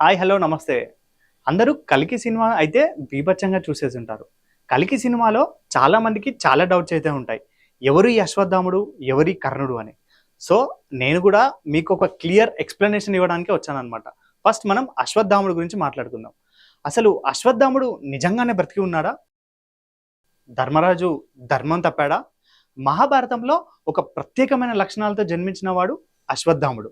Hi hello నమస్తే. అందరూ 'కల్కి' సినిమా అయితే బీభత్సంగా చూసేసుంటారు. 'కల్కి' సినిమాలో చాలా మందికి చాలా డౌట్స్ అయితే ఉంటాయి. ఎవరు ఈ అశ్వత్థాముడు? ఎవరు ఈ కర్ణుడు అని. సో, నేను గూడా మీకొక క్లియర్ ఎక్స్‌ప్లనేషన్ ఇవ్వడానికే వచ్చాననమాట. ఫస్ట్ మనం అశ్వత్థాముడు గురించి మాట్లాడుకుందాం. అసలు అశ్వత్థాముడు నిజంగానే బ్రతికి ఉన్నాడా? ధర్మరాజు ధర్మం తప్పాడా? మహాభారతంలో ఒక ప్రత్యేకమైన లక్షణాలతో జన్మించిన వాడు అశ్వత్థాముడు.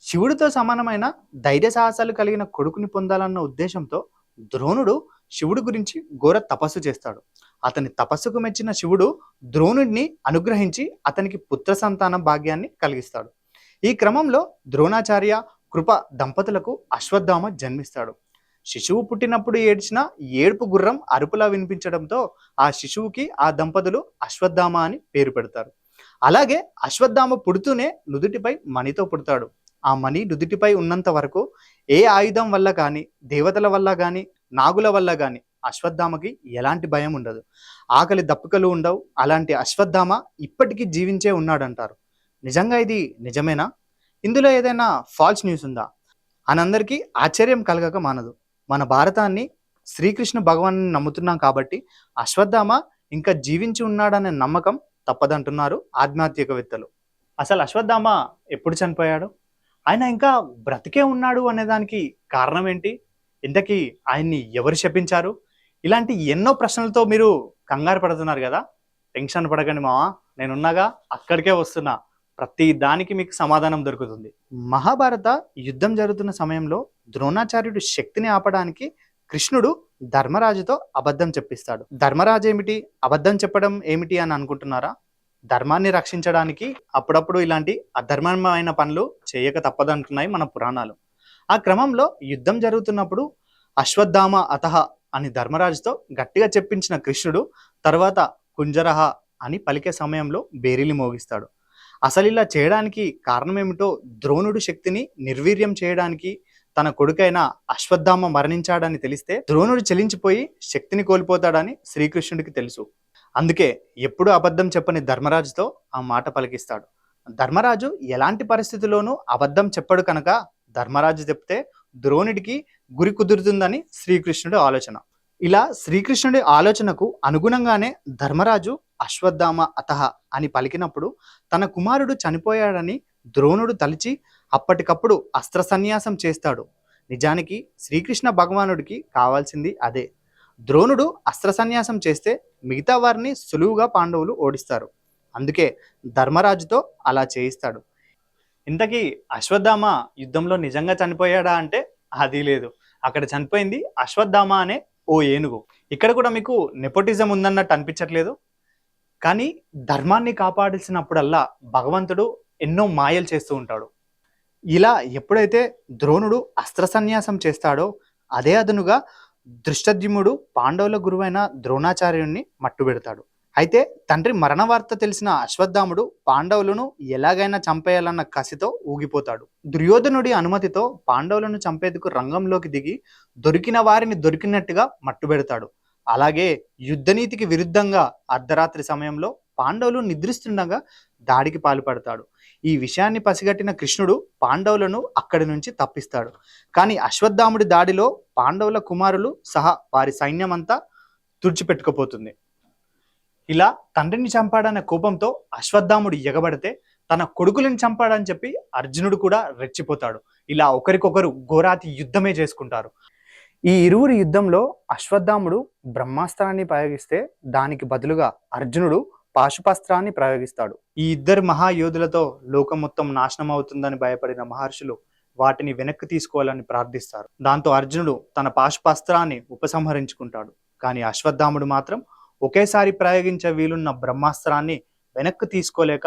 శివుడితో సమానమైన ధైర్య సాహసాలు కలిగిన కొడుకుని పొందాలన్న ఉద్దేశంతో ద్రోణుడు శివుడి గురించి ఘోర తపస్సు చేస్తాడు. అతని తపస్సుకు మెచ్చిన శివుడు ద్రోణుడిని అనుగ్రహించి అతనికి పుత్ర సంతాన భాగ్యాన్ని కలిగిస్తాడు. ఈ క్రమంలో ద్రోణాచార్య, కృప దంపతులకు అశ్వత్థామ జన్మిస్తాడు. శిశువు పుట్టినప్పుడు ఏడ్చిన ఏడుపు గుర్రం అరుపులా వినిపించడంతో ఆ శిశువుకి ఆ దంపతులు అశ్వత్థామ అని పేరు పెడతారు. అలాగే అశ్వత్థామ పుడుతూనే నుదుటిపై మణితో పుడతాడు. ఆ మణి నుదుటిపై ఉన్నంత వరకు ఏ ఆయుధం వల్ల కానీ, దేవతల వల్ల కానీ, నాగుల వల్ల కానీ అశ్వత్థామకి ఎలాంటి భయం ఉండదు. ఆకలి దప్పుకలు ఉండవు. అలాంటి అశ్వత్థామ ఇప్పటికీ జీవించే ఉన్నాడంటారు. నిజంగా ఇది నిజమేనా? ఇందులో ఏదైనా ఫాల్స్ న్యూస్ ఉందా అని అందరికీ ఆశ్చర్యం కలగక మానదు. మన భారతాన్ని శ్రీకృష్ణ భగవాన్ని నమ్ముతున్నాం కాబట్టి అశ్వత్థామ ఇంకా జీవించి ఉన్నాడనే నమ్మకం తప్పదంటున్నారు ఆధ్యాత్మికవేత్తలు. అసలు అశ్వత్థామ ఎప్పుడు చనిపోయాడు? ఆయన ఇంకా బ్రతికే ఉన్నాడు అనేదానికి కారణం ఏంటి? ఇంతకీ ఆయన్ని ఎవరు శపించారు? ఇలాంటి ఎన్నో ప్రశ్నలతో మీరు కంగారు పడుతున్నారు కదా. టెన్షన్ పడకండి మావా, నేనున్నాగా, అక్కడికే వస్తున్నా. ప్రతి దానికి మీకు సమాధానం దొరుకుతుంది. మహాభారత యుద్ధం జరుగుతున్న సమయంలో ద్రోణాచార్యుడు శక్తిని ఆపడానికి కృష్ణుడు ధర్మరాజుతో అబద్ధం చెప్పిస్తాడు. ధర్మరాజు ఏమిటి, అబద్ధం చెప్పడం ఏమిటి అని అనుకుంటున్నారా? ధర్మాన్ని రక్షించడానికి అప్పుడప్పుడు ఇలాంటి అధర్మమైన పనులు చేయక తప్పదంటున్నాయి మన పురాణాలు. ఆ క్రమంలో యుద్ధం జరుగుతున్నప్పుడు అశ్వత్థామ అతహ అని ధర్మరాజుతో గట్టిగా చెప్పించిన కృష్ణుడు తర్వాత కుంజరహ అని పలికే సమయంలో బేరీలు మోగిస్తాడు. అసలు ఇలా చేయడానికి కారణం ఏమిటో, ద్రోణుడు శక్తిని నిర్వీర్యం చేయడానికి తన కొడుకైన అశ్వత్థామ మరణించాడని తెలిస్తే ద్రోణుడు చెలించిపోయి శక్తిని కోల్పోతాడని శ్రీకృష్ణుడికి తెలుసు. అందుకే ఎప్పుడు అబద్ధం చెప్పని ధర్మరాజుతో ఆ మాట పలికిస్తాడు. ధర్మరాజు ఎలాంటి పరిస్థితుల్లోనూ అబద్ధం చెప్పడు కనుక ధర్మరాజు చెప్తే ద్రోణుడికి గురి కుదురుతుందని శ్రీకృష్ణుడి ఆలోచన. ఇలా శ్రీకృష్ణుడి ఆలోచనకు అనుగుణంగానే ధర్మరాజు అశ్వత్థామ అతహ అని పలికినప్పుడు తన కుమారుడు చనిపోయాడని ద్రోణుడు తలిచి అప్పటికప్పుడు అస్త్ర సన్యాసం చేస్తాడు. నిజానికి శ్రీకృష్ణ భగవానుడికి కావాల్సింది అదే. ద్రోణుడు అస్త్ర సన్యాసం చేస్తే మిగతా వారిని సులువుగా పాండవులు ఓడిస్తారు. అందుకే ధర్మరాజుతో అలా చేయిస్తాడు. ఇంతకీ అశ్వత్థామ యుద్ధంలో నిజంగా చనిపోయాడా అంటే అది లేదు. అక్కడ చనిపోయింది అశ్వత్థామ అనే ఓ ఏనుగు. ఇక్కడ కూడా మీకు నెపోటిజం ఉందన్నట్టు అనిపించట్లేదు? కానీ ధర్మాన్ని కాపాడాల్సినప్పుడల్లా భగవంతుడు ఎన్నో మాయలు చేస్తూ ఉంటాడు. ఇలా ఎప్పుడైతే ద్రోణుడు అస్త్ర సన్యాసం చేస్తాడో అదే అదనుగా దృష్టద్యుమ్నుడు పాండవుల గురువైన ద్రోణాచార్యుణ్ణి మట్టుబెడతాడు. అయితే తండ్రి మరణ వార్త తెలిసిన అశ్వత్థాముడు పాండవులను ఎలాగైనా చంపేయాలన్న కసితో ఊగిపోతాడు. దుర్యోధనుడి అనుమతితో పాండవులను చంపేందుకు రంగంలోకి దిగి దొరికిన వారిని దొరికినట్టుగా మట్టుబెడతాడు. అలాగే యుద్ధనీతికి విరుద్ధంగా అర్ధరాత్రి సమయంలో పాండవులు నిద్రిస్తుండగా దాడికి పాల్పడతాడు. ఈ విషయాన్ని పసిగట్టిన కృష్ణుడు పాండవులను అక్కడి నుంచి తప్పిస్తాడు. కానీ అశ్వత్థాముడి దాడిలో పాండవుల కుమారులు సహా వారి సైన్యమంతా తుడిచిపెట్టుకుపోతుంది. ఇలా తండ్రిని చంపాడన్న కోపంతో అశ్వత్థాముడు ఎగబడితే తన కొడుకులను చంపాడని చెప్పి అర్జునుడు కూడా రెచ్చిపోతాడు. ఇలా ఒకరికొకరు ఘోరాతి యుద్ధమే చేసుకుంటారు. ఈ ఇరువురి యుద్ధంలో అశ్వత్థాముడు బ్రహ్మాస్త్రాన్ని ప్రయోగిస్తే దానికి బదులుగా అర్జునుడు పాశుపాస్త్రాన్ని ప్రయోగిస్తాడు. ఈ ఇద్దరు మహాయోధులతో లోకం మొత్తం నాశనం అవుతుందని భయపడిన మహర్షులు వాటిని వెనక్కి తీసుకోవాలని ప్రార్థిస్తారు. దాంతో అర్జునుడు తన పాశుపాస్త్రాన్ని ఉపసంహరించుకుంటాడు. కానీ అశ్వత్థాముడు మాత్రం ఒకేసారి ప్రయోగించే వీలున్న బ్రహ్మాస్త్రాన్ని వెనక్కి తీసుకోలేక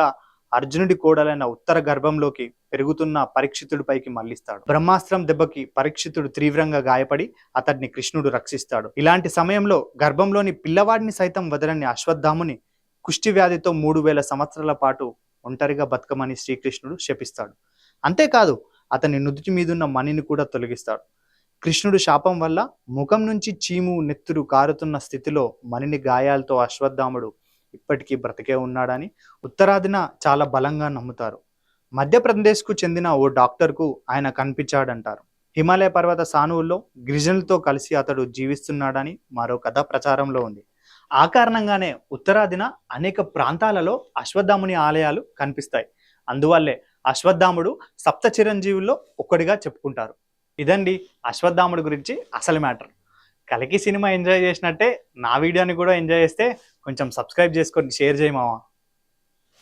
అర్జునుడి కోడలైన ఉత్తర గర్భంలోకి పెరుగుతున్న పరీక్షితుడిపైకి మళ్లిస్తాడు. బ్రహ్మాస్త్రం దెబ్బకి పరీక్షితుడు తీవ్రంగా గాయపడి అతడిని కృష్ణుడు రక్షిస్తాడు. ఇలాంటి సమయంలో గర్భంలోని పిల్లవాడిని సైతం వదలని అశ్వత్థాముని కుష్టి వ్యాధితో 3000 సంవత్సరాల పాటు ఒంటరిగా బతకమని శ్రీకృష్ణుడు శపిస్తాడు. అంతేకాదు అతని నుదుటి మీదున్న మణిని కూడా తొలగిస్తాడు. కృష్ణుడు శాపం వల్ల ముఖం నుంచి చీము నెత్తురు కారుతున్న స్థితిలో మణిని గాయాలతో అశ్వత్థాముడు ఇప్పటికీ బ్రతికే ఉన్నాడని ఉత్తరాదిన చాలా బలంగా నమ్ముతారు. మధ్యప్రదేశ్కు చెందిన ఓ డాక్టర్కు ఆయన కనిపించాడంటారు. హిమాలయ పర్వత సానువుల్లో గిరిజనులతో కలిసి అతడు జీవిస్తున్నాడని మరో కథ ప్రచారంలో ఉంది. ఆ కారణంగానే ఉత్తరాదిన అనేక ప్రాంతాలలో అశ్వత్థాముని ఆలయాలు కనిపిస్తాయి. అందువల్లే అశ్వత్థాముడు సప్త చిరంజీవుల్లో ఒకటిగా చెప్పుకుంటారు. ఇదండి అశ్వత్థాముడి గురించి అసలు మ్యాటర్. కలికి సినిమా ఎంజాయ్ చేసినట్టే నా వీడియోని కూడా ఎంజాయ్ చేస్తే కొంచెం సబ్స్క్రైబ్ చేసుకొని షేర్ చేయమావా.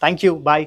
Thank you, bye.